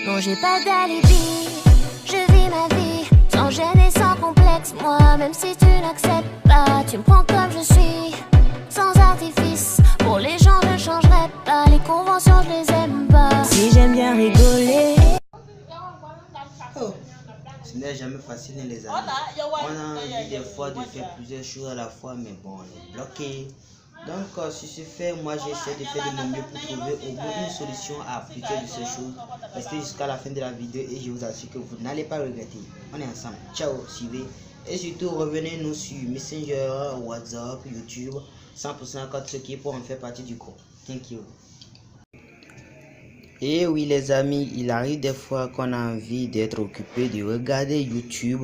Non, j'ai pas d'alibi, je vis ma vie sans gêne et sans complexe. Moi, même si tu n'acceptes pas, tu me prends comme je suis, sans artifice. Pour les gens, je changerai pas, les conventions, je les aime pas. Si j'aime bien rigoler. Oh, ce n'est jamais facile, les amis. On a envie des fois de faire plusieurs choses à la fois, mais bon, on est bloqué. Donc, sur ce fait, moi j'essaie de faire de mon mieux pour trouver au moins une solution à plusieurs de ces choses. Restez jusqu'à la fin de la vidéo et je vous assure que vous n'allez pas regretter. On est ensemble. Ciao, suivez. Et surtout, revenez-nous sur Messenger, WhatsApp, YouTube, 100% code ce qui est pour en faire partie du groupe. Thank you. Et oui les amis, il arrive des fois qu'on a envie d'être occupé, de regarder YouTube,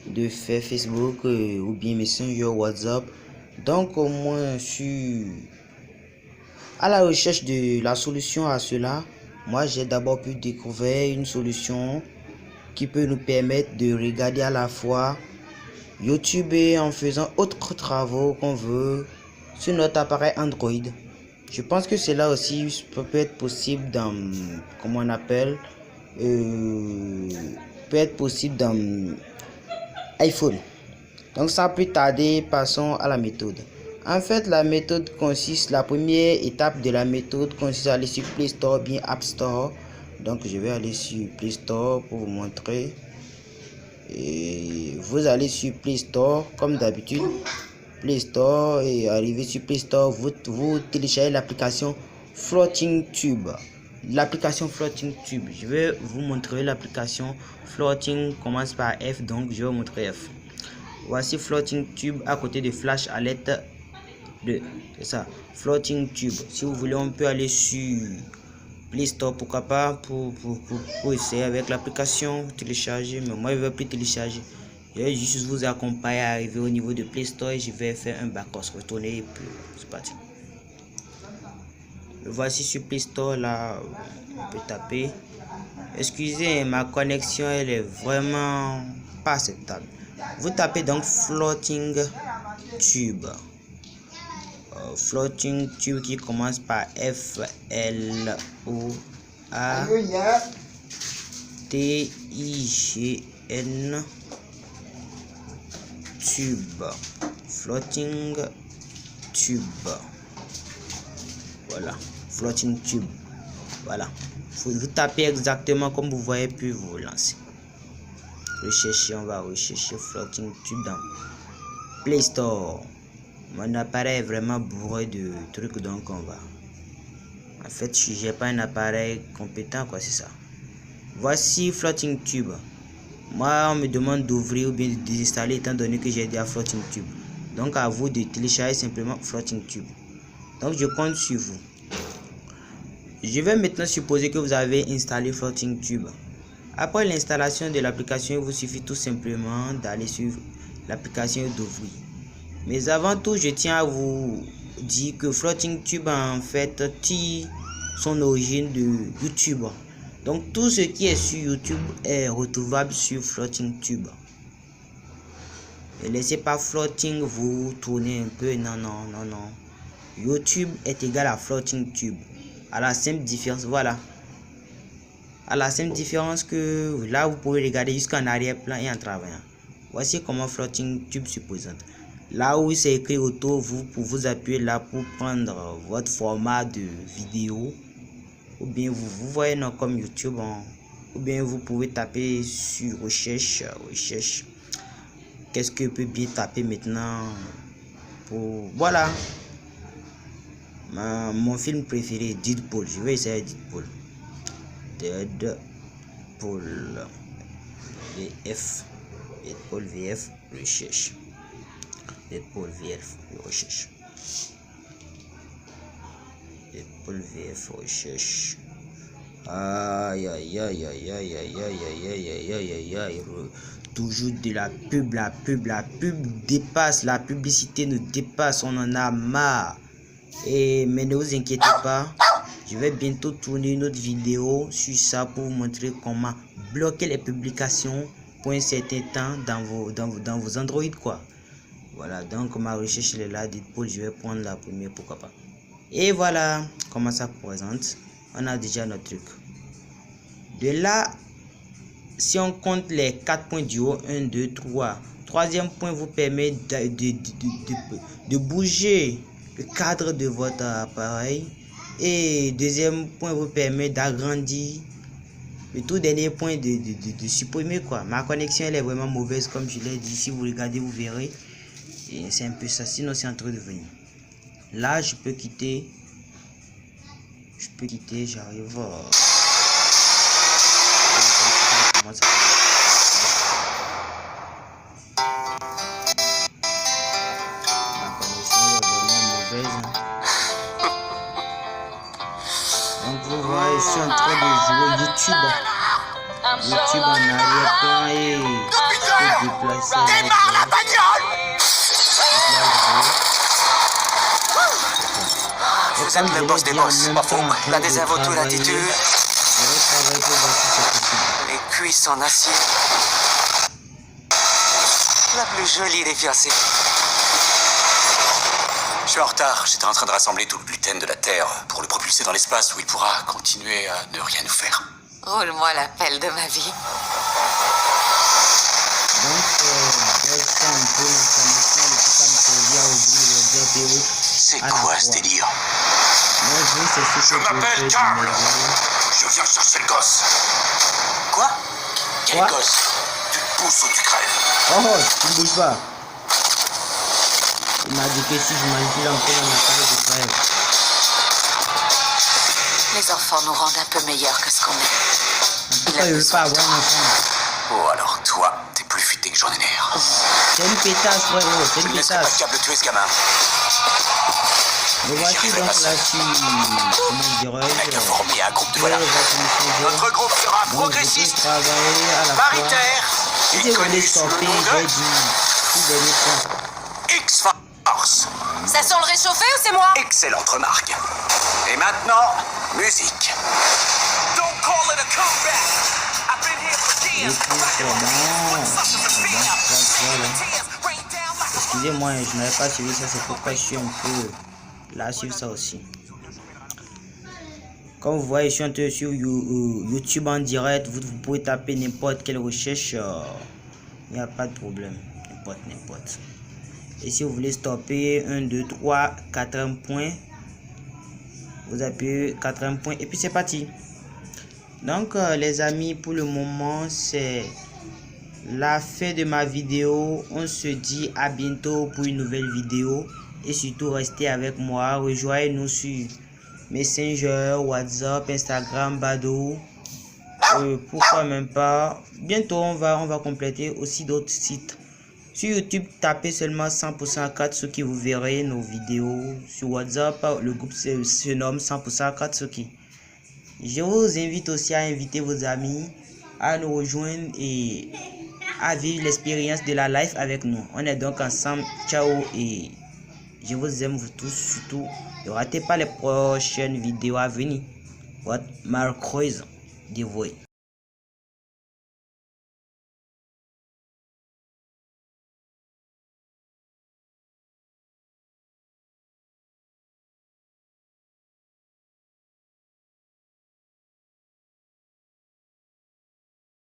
de faire Facebook ou bien Messenger, WhatsApp. Donc au moins je suis à la recherche de la solution à cela. Moi j'ai d'abord pu découvrir une solution qui peut nous permettre de regarder à la fois YouTube et en faisant autres travaux qu'on veut sur notre appareil Android. Je pense que cela aussi peut être possible dans, comment on appelle, peut être possible dans iPhone. Donc sans plus tarder, passons à la méthode. En fait, la méthode consiste, la première étape de la méthode consiste à aller sur Play Store, bien App Store. Donc je vais aller sur Play Store pour vous montrer. Et vous allez sur Play Store comme d'habitude. Play Store et arrivé sur Play Store, vous téléchargez l'application Floating Tube. L'application Floating Tube, je vais vous montrer l'application Floating, commence par F, donc je vais vous montrer F. Voici Floating Tube à côté de Flash Alert 2, c'est ça, Floating Tube. Si vous voulez, on peut aller sur Play Store, pourquoi pas, pour essayer avec l'application, télécharger, mais moi je ne vais plus télécharger. Je vais juste vous accompagner à arriver au niveau de Play Store et je vais faire un back-off, retourner et puis c'est parti. Voici sur Play Store, là on peut taper. Excusez, ma connexion elle est vraiment pas acceptable. Vous tapez donc Floating Tube. Floating Tube qui commence par F-L-O-A-T-I-G-N. Tube, Floating Tube, voilà, Floating Tube, voilà, vous tapez exactement comme vous voyez puis vous lancez. Rechercher, on va rechercher Floating Tube dans Play Store. Mon appareil est vraiment bourré de trucs, donc on va, en fait j'ai pas un appareil compétent quoi, c'est ça. Voici Floating Tube. Moi, on me demande d'ouvrir ou bien de désinstaller étant donné que j'ai déjà Floating Tube. Donc, à vous de télécharger simplement Floating Tube. Donc, je compte sur vous. Je vais maintenant supposer que vous avez installé Floating Tube. Après l'installation de l'application, il vous suffit tout simplement d'aller sur l'application et d'ouvrir. Mais avant tout, je tiens à vous dire que Floating Tube en fait tire son origine de YouTube. Donc tout ce qui est sur YouTube est retrouvable sur Floating Tube. Ne laissez pas Floating vous tourner un peu. Non. YouTube est égal à Floating Tube. À la simple différence, voilà. À la simple différence que là vous pouvez regarder jusqu'en arrière-plan et en travaillant. Voici comment Floating Tube se présente. Là où c'est écrit autour, vous appuyez là pour prendre votre format de vidéo. Ou bien vous voyez non comme YouTube, ou bien vous pouvez taper sur recherche. Qu'est-ce que peut bien taper maintenant pour, voilà, mon film préféré, Deadpool. Je vais essayer Deadpool. Deadpool VF, Deadpool VF recherche. Deadpool VF recherche. Deadpool VF recherche. Aïe. Toujours de la pub, la pub dépasse, la publicité nous dépasse, on en a marre. Mais ne vous inquiétez pas, je vais bientôt tourner une autre vidéo sur ça pour vous montrer comment bloquer les publications pour un certain temps dans vos Android quoi. Voilà, donc ma recherche est là, Deadpool, je vais prendre la première, pourquoi pas. Et voilà comment ça présente. On a déjà notre truc. De là, si on compte les 4 points du haut, 1, 2, 3. Troisième point vous permet de bouger le cadre de votre appareil. Et deuxième point vous permet d'agrandir. Le tout dernier point de supprimer quoi. Ma connexion elle est vraiment mauvaise comme je l'ai dit. Si vous regardez vous verrez. Et c'est un peu ça. Sinon c'est en train de venir. Là je peux quitter. J'arrive. Donc vous voyez, je suis en train de jouer YouTube en arrière-plan et je peux déplacer. Démarre la bagnole! Vous êtes le boss des boss, pas faux. La désinvolture, l'attitude. Les cuisses en acier. La plus jolie des fiancées. Je suis en retard, j'étais en train de rassembler tout le gluten de la Terre pour le propulser dans l'espace où il pourra continuer à ne rien nous faire. Roule-moi la pelle de ma vie. Donc, baisse un peu ma connexion, et tout ça me servir à ouvrir le GPO. C'est quoi ce délire? Moi, c'est ce Je m'appelle Carl. Je viens chercher le gosse. Quoi? Quel Quoi? gosse? Tu te pousses ou tu crèves? Oh, tu ne bouges pas. Il m'a dit que si je manipule encore mon appareil de crève. Les enfants nous rendent un peu meilleurs que ce qu'on est. En tout cas, je ne veux pas avoir un enfant. Oh alors toi, t'es plus futé que j'en ai l'air. C'est une pétasse, frérot, c'est Je une ne laisserai pas pétasse. capable de tuer ce gamin. Me voici donc là, comment dirais-je, Mec a formé un groupe de voilà. voilà. Notre groupe sera progressiste, Travailler à la paritaire fois. et Si vous connu voulez sous le stopper, nom j'ai de dit, tout dernier point. X-Force. Ça sent le réchauffé ou c'est moi? Excellente remarque. Et maintenant, musique. Don't call it a comeback. I've been here for Et years. puis c'est bon. Excusez-moi, je n'avais pas suivi ça, c'est pourquoi je suis un peu là sur ça aussi. Comme vous voyez, je suis un peu sur YouTube en direct. Vous pouvez taper n'importe quelle recherche. Il n'y a pas de problème. N'importe. Et si vous voulez stopper 1, 2, 3, 4 points, vous appuyez 4 points et puis c'est parti. Donc les amis, pour le moment c'est la fin de ma vidéo. On se dit à bientôt pour une nouvelle vidéo. Et surtout restez avec moi. Rejoignez-nous sur Messenger, WhatsApp, Instagram, Badoo. Pourquoi même pas. Bientôt on va compléter aussi d'autres sites. Sur YouTube, tapez seulement 100% Akatsuki, vous verrez nos vidéos. Sur WhatsApp, le groupe se nomme 100% Akatsuki. Je vous invite aussi à inviter vos amis à nous rejoindre et à vivre l'expérience de la life avec nous. On est donc ensemble. Ciao et je vous aime vous tous. Surtout, ne ratez pas les prochaines vidéos à venir. What Mark Croise, dévoué.